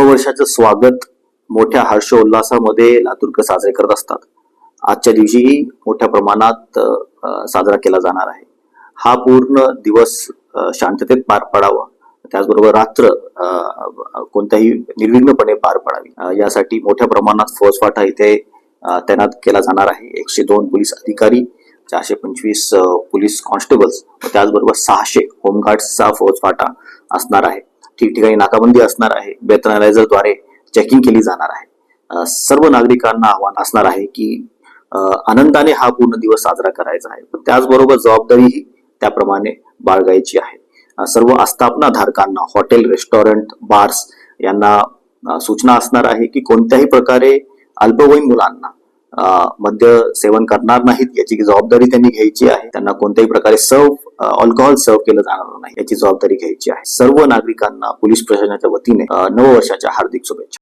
नववर्षाचं स्वागत मोठ्या हर्षोल्लासामध्ये लातूरकर साजरे करत असतात. आजच्या दिवशीही मोठ्या प्रमाणात साजरा केला जाणार आहे. हा पूर्ण दिवस शांततेत पार पडावा, त्याचबरोबर रात्र कोणत्याही निर्विघ्नपणे पार पडावी यासाठी मोठ्या प्रमाणात फौजफाटा इथे तैनात केला जाणार आहे. 102 पोलीस अधिकारी, 425 पोलीस कॉन्स्टेबल्स, त्याचबरोबर 600 होमगार्ड्सचा फौजफाटा असणार आहे. ठिकठिकाणी नाकाबंदी असणार आहे. बेथन अनालायझरद्वारे चेकिंग केली जाणार आहे. सर्व नागरिकांना आव्हान असणार आहे की आनंदाने हा पूर्ण दिवस साजरा करायचा आहे, पण त्याचबरोबर जबाबदारीही त्याप्रमाणे बाळगायची आहे. सर्व आस्थापना धारकांना, हॉटेल, रेस्टॉरंट, बार्स यांना सूचना असणार आहे की कोणत्याही प्रकारे अल्पवयीन मुलांना मद्य सेवन करणार नाहीत याची जबाबदारी त्यांनी घ्यायची आहे. त्यांना कोणत्याही प्रकारे अल्कोहोल सर्व केलं जाणार नाही याची जबाबदारी घ्यायची आहे. सर्व नागरिकांना पोलीस प्रशासनाच्या वतीने नववर्षाच्या हार्दिक शुभेच्छा.